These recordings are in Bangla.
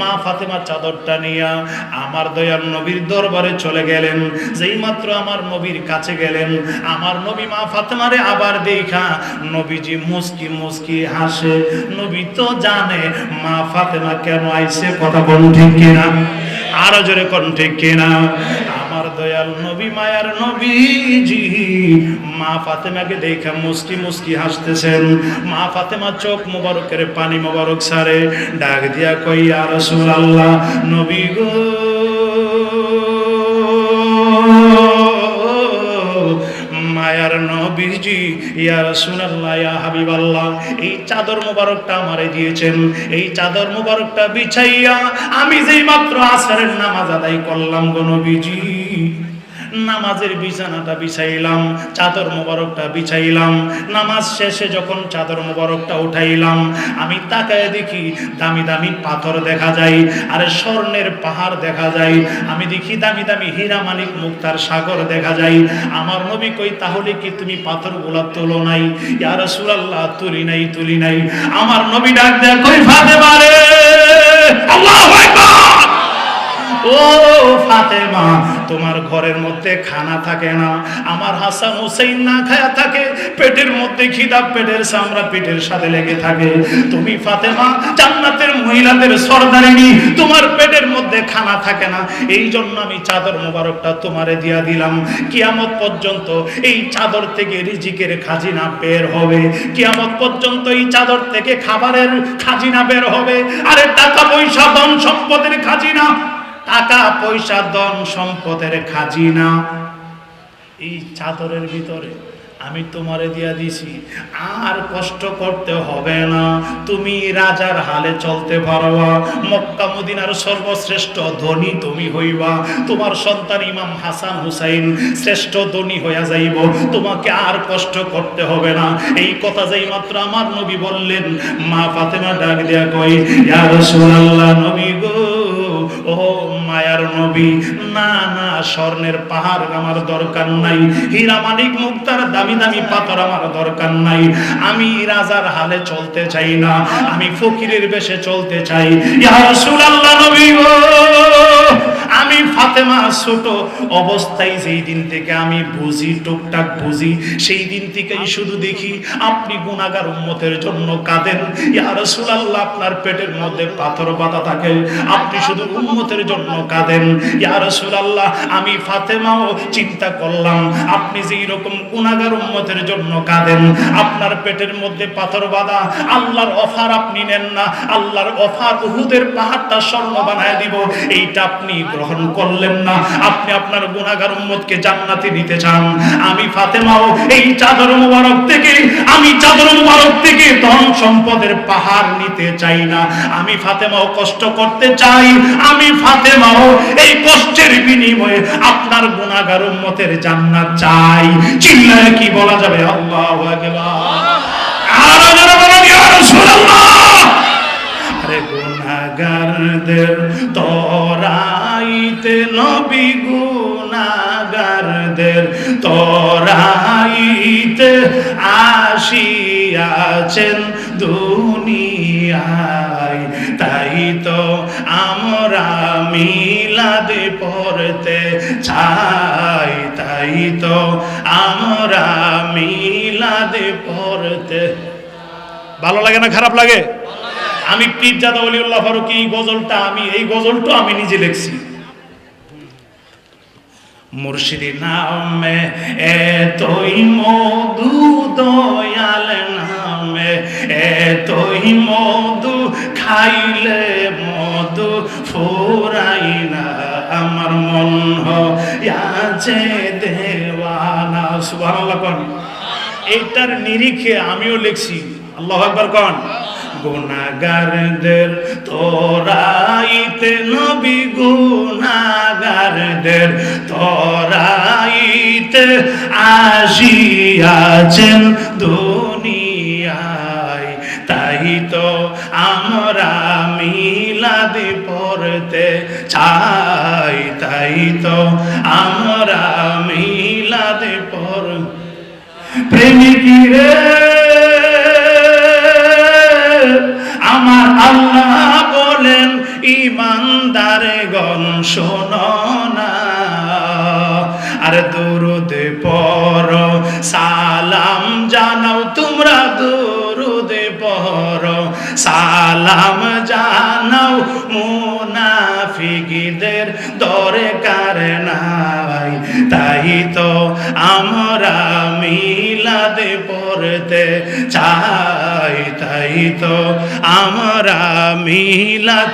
মা ফাতেমা চাদরটা নিয়ে আমার দয়াল নবীর দরবারে চলে গেলেন। যেই মাত্র আমার নবীর কাছে গেলেন, আমার নবী মা ফাতেমারে আবার দেখা নবীজি মুস্কি মুস্কি হাসে। নবী তো জানে মা ফাতেমা কেন আইছে, কথা কোন ঠিক কিনা, আরো জোরে কোন ঠিক কিনা। আমার দয়াল নবী মায়ার নবীজি মা ফাতেমাকে দেখে মুস্কি মুস্কি হাসতেছেন। মা ফাতেমা চোখ মোবারকের পানি মোবারক সারে ডাক দিয়া কই, ইয়া রাসূলুল্লাহ, নবী গো, মায়ার নবীজি, ইয়া রাসূলুল্লাহ, ইয়া হাবিবাল্লাহ, এই চাদর মোবারকটা আমারে দিয়েছেন। এই চাদর মোবারকটা বিছাইয়া আমি যেই মাত্র আসরের নামাজ আদায় করলাম গো নবীজি, নামাজের বিছানাটা বিছাইলাম, চাদর মোবারকটা বিছাইলাম। নামাজ শেষে যখন চাদর মোবারকটা উঠাইলাম, আমি তাকায় দেখি দামি দামি পাথর দেখা যায়, আরে স্বর্ণের পাহাড় দেখা যায়। আমি দেখি দামি দামি হীরা মানিক মুক্তার সাগর দেখা যায়। আমার নবী কই, তাহলে কি তুমি পাথরগুলা তোলো নাই? ইয়া রাসূলুল্লাহ, তুলি নাই, তুলি নাই। আমার নবী ডাক দেয়া কই, ফাতেমা রে, আল্লাহু আকবার, ও ফাতেমা, তোমার ঘরের মধ্যে খানা থাকে না, আমার হাসান হুসাইন না খায়া থাকে, পেটের মধ্যে খিদা, পেটের চামড়া পেটের সাথে লেগে থাকে। তুমি ফাতেমা জান্নাতের মহিলাদের সরদারিনী, তোমার পেটের মধ্যে খানা থাকে না, এই জন্য আমি চাদর মোবারকটা তোমারে দিয়া দিলাম। কিয়ামত পর্যন্ত এই চাদর থেকে রিজিকের খাজিনা বের হবে, কিয়ামত পর্যন্ত এই চাদর থেকে খাবারের খাজিনা বের হবে। আরে টাকা পয়সা ধন সম্পদের খাজিনা, টাকা পয়সা ধন সম্পদের খাজিনা এই চাদরের ভিতরে আমি তোমারে দিয়া দিছি। আর কষ্ট করতে হবে না, তুমি রাজার হালে চলতে পারবা। মক্কা মদিনার সর্বশ্রেষ্ঠ ধনী তুমি হইবা। তোমার সন্তান ইমাম হাসান হুসাইন শ্রেষ্ঠ ধনী হইয়া যাইব, তোমাকে আর কষ্ট করতে হবে না। এই কথা যেই মাত্র আমার নবী বললেন, মা ফাতেমা ডাক দিয়া কই, ইয়া রাসূলুল্লাহ, নবী গো, ও মায়ার নবী, না না, স্বর্ণের পাহাড় আমার দরকার নাই, হীরা মানিক মুক্তার দামি দামি পাথর আমার দরকার নাই। আমি রাজার হালে চলতে চাই না, আমি ফকিরের বেশে চলতে চাই। ইয়া রাসূলুল্লাহ, নবী গো, আমি ফাতেমা ছোট অবস্থায় যেই দিন থেকে আমি বুঝি, টুকটাক বুঝি, সেই দিন থেকেই শুধু দেখি আপনি গুনাহগার উম্মতের জন্য কাঁদেন। ইয়া রাসূলুল্লাহ, আপনার পেটের মধ্যে পাথর বাঁধা থাকে, আপনি শুধু উম্মতের জন্য কাঁদেন। ইয়া রাসূলুল্লাহ, আমি ফাতেমাও চিন্তা করলাম, আপনি যেই রকম গুনাহগার উম্মতের জন্য কাঁদেন, আপনার পেটের মধ্যে পাথর বাঁধা, আল্লাহর অফার আপনি নেন না, আল্লাহর অফার উহুদের পাহাড়টা স্বর্ণ বানায় দিব, এইটা আপনি গ্রহণ করলেন না। আপনি আপনার গুনাহগার উম্মতকে জান্নাতে নিতে চান। আমি ফাতেমাও এই চাদর মোবারক থেকে, আমি চাদর মোবারক থেকে ধন সম্পদের পাহাড় নিতে চাই না। আমি ফাতেমাও কষ্ট করতে চাই, আমি ফাতেমাও এই কষ্টের বিনিময়ে আপনার গুনাহগার উম্মতের জান্নাত চাই। চিল্লায় কি বলা যাবে? আল্লাহু আকবার। আর যারা বলেন ইয়া রাসূলুল্লাহ, আরে গুনাহগারদের তরাইতে নবী, গুনাহগারদের তরাইতে আসিয়াছেন দুনিয়ায়, তাই তো আমরা মিলাদ পড়তে চাই, তাই তো আমরা মিলাদ পড়তে। ভালো লাগে না খারাপ লাগে? আমি পীরজাদা ওলিউল্লাহ ফারুকী এই গজলটা আমি নিজে লিখছি। মুর্শিদি নামে এতই মধু, দয়াল নামে এতই মধু, খাইলে মধু ফুরাই না, আমার মন হইয়াছে দেওয়ানা। সুবহানাল্লাহ কোন। এইটার নিরিখে আমিও লিখছি। আল্লাহু আকবার কোন। গুনাহগারদের তরাইতে নবী, গুনাহগারদের তরাইতে আসিয়াছেন দুনিয়ায়, তাই তো আমরা মিলাদ পড়তে চাই, তাই তো আমরা মিলাদ পড়। প্রেমিকীরে আমার আল্লাহ বলেন, ইমানদারে গণ শোনো না, আর দুরুদ পড়ো সালাম জানাও, তোমরা দুরুদ পড়ো সালাম জানাও, মুনাফিকদের দরকার নাই। তাই তো আমরা মিলাদ পড়তে চাই, তাই তো আমরা মিলাদ,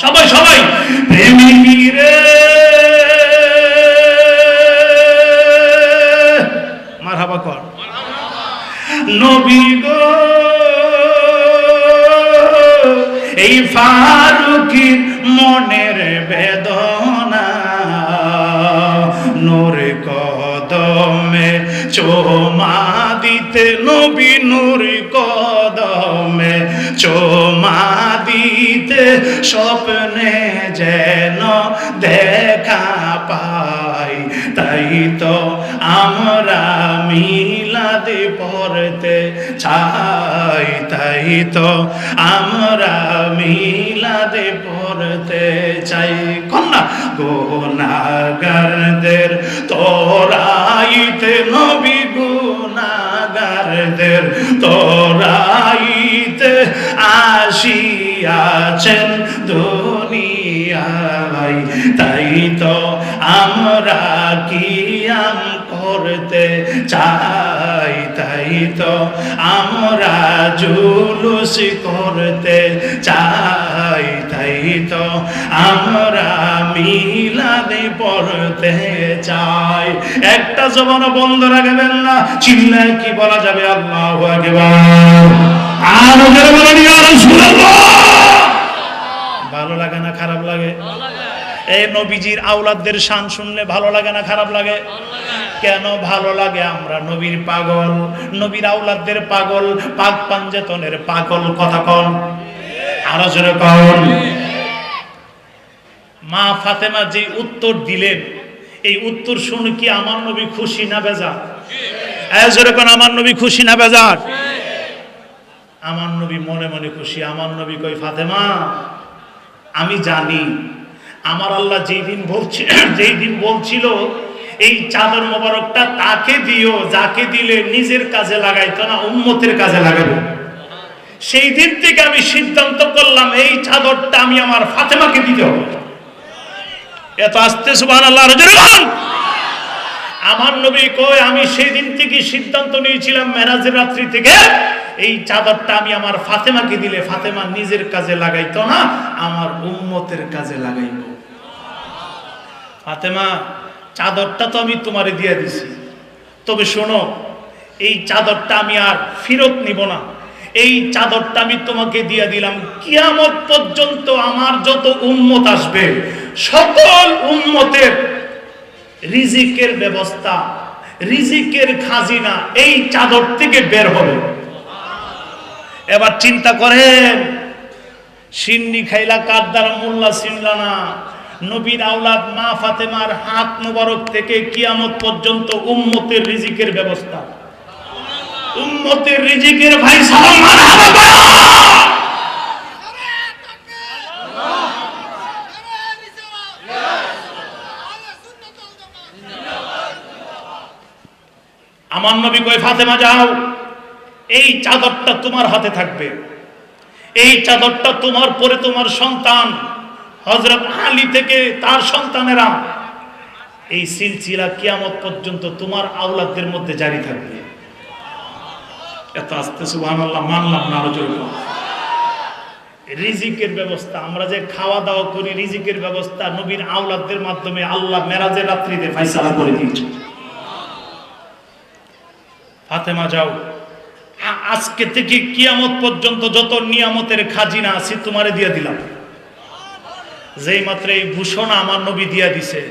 সবাই সবাই প্রেমিকরে মারহাবা কর। নবী গো এই ফারুকীর মনের বেদনা, নূর কদমে চোমা দিতে, নবী নূর কদমে চোমা দিতে, স্বপ্নে যেন দেখা পাই। তাই তো আমরা মিলাদ পড়তে চাই, তাই তো আমরা মিলাদ পড়তে চাই। কন্যা গুনাহগারদের তোরাইতে, নবী গুনাহগারদের তোরাইতে আসিয়াছেন দুনিয়ায়। তাই তো আমরা কিয়াম করতে চাই, তাই তো আমরা জুলুস করতে চাই, তাই তো আমরা মিলাদ পড়তে চাই। একটা জবান বন্ধ রাখবেন না, চিল্লায় কি বলা যাবে? আল্লাহু আকবার। আর ওদের বলেন ইয়া রাসূলুল্লাহ। ভালো লাগে না খারাপ লাগে? এই নবীজির আওলাদদের শান শুনলে ভালো লাগে না খারাপ লাগে? কেন ভালো লাগে? আমরা নবীর পাগল, নবীর আওলাদদের পাগল, পাক পাঞ্জাতনের পাগল। কথা কোন? আরো জোরে কোন? মা ফাতেমা যে উত্তর দিলেন, এই উত্তর শুনে কি আমার নবী খুশি না বেজার? এই জোরে কোন, আমার নবী খুশি না বেজার? আমার নবী মনে মনে খুশি। আমার নবী কই, ফাতেমা আমি জানি আমার আল্লাহ যেই দিন বলছিল এই চাদর মোবারকটা তাকে দিও যাকে দিলে নিজের কাজে লাগাইতো না, উম্মতের কাজে লাগাবো, সেই দিন থেকে আমি সিদ্ধান্ত করলাম এই চাদরটা আমি আমার ফাতেমাকে দিতে হবে। এত আস্তে সুবহানাল্লাহ। আমার নবী কই, আমি সেই দিন থেকে সিদ্ধান্ত নিয়েছিলাম মেরাজের রাত্রি থেকে এই চাদরটা আমি আমার ফাতেমাকে দিলে ফাতেমা নিজের কাজে লাগাইতো না, আমার উম্মতের কাজে লাগাইব। ফাতেমা চাদরটা তো আমি তোমারে দিয়ে দিছি, তবে শোনো এই চাদরটা আমি আর ফেরত নিব না, এই চাদরটা আমি তোমাকে দিয়ে দিলাম। কিয়ামত পর্যন্ত আমার যত উম্মত আসবে সকল উম্মতের রিজিকের ব্যবস্থা, রিজিকের খাজিনা এই চাদর থেকে বের হবে। এবার চিন্তা করেন, সিন্নি খাইলা কার দ্বারা মোল্লা চিনলা না, নবীর আওলাদ মা ফাতেমার হাত মোবারক থেকে কিয়ামত পর্যন্ত উম্মতের রিজিকের ব্যবস্থা, উম্মতের রিজিকের ভাই সালাম মারহাবা। আমার নবী কয়, ফাতেমা যাও, এই চাদরটা তোমার হাতে থাকবে, এই চাদরটা তোমার পরে তোমার সন্তান হযরত আলী থেকে তার সন্তানেরা, এই সিলসিলা কিয়ামত পর্যন্ত তোমার আওলাদদের মধ্যে জারি থাকবে। এত আস্তে সুবহানাল্লাহ, মানলাম না আরো জোরে। রিজিকের ব্যবস্থা, আমরা যে খাওয়া দাওয়া করি রিজিকের ব্যবস্থা নবীর আওলাদদের মাধ্যমে আল্লাহ মেরাজের রাত্রিতে ফয়সালা করে দিয়েছে। ফাতেমা যাও, আজকে থেকে কিয়ামত পর্যন্ত যত নিয়ামতের খাজিনা আছে তোমারে দিয়ে দিলাম। যেই মাত্র এই ঘোষণা আমার নবী দিয়া দিছে,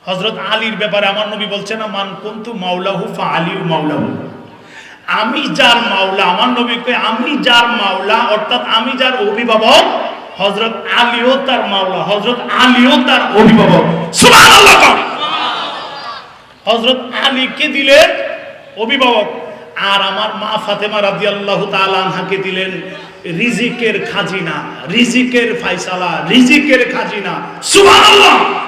হযরত আলীর ব্যাপারে আমার নবী বলছে না, মান কুনতু মাওলাহু ফা আলিউ মাওলাহু, আমি যার মাওলা, আমার নবী কয় আমি যার মাওলা, অর্থাৎ আমি যার অভিভাবক, হযরত আলীও তার মাওলা, হযরত আলীও তার অভিভাবক। সুবহানাল্লাহ। হযরত আলীকে দিলেন অভিভাবক, আর আমার মা ফাতেমা রাদিয়াল্লাহু তাআলা আনহাকে দিলেন রিজিকের খাজিনা, রিজিকের ফায়সালা, রিজিকের খাজিনা। সুবহানাল্লাহ।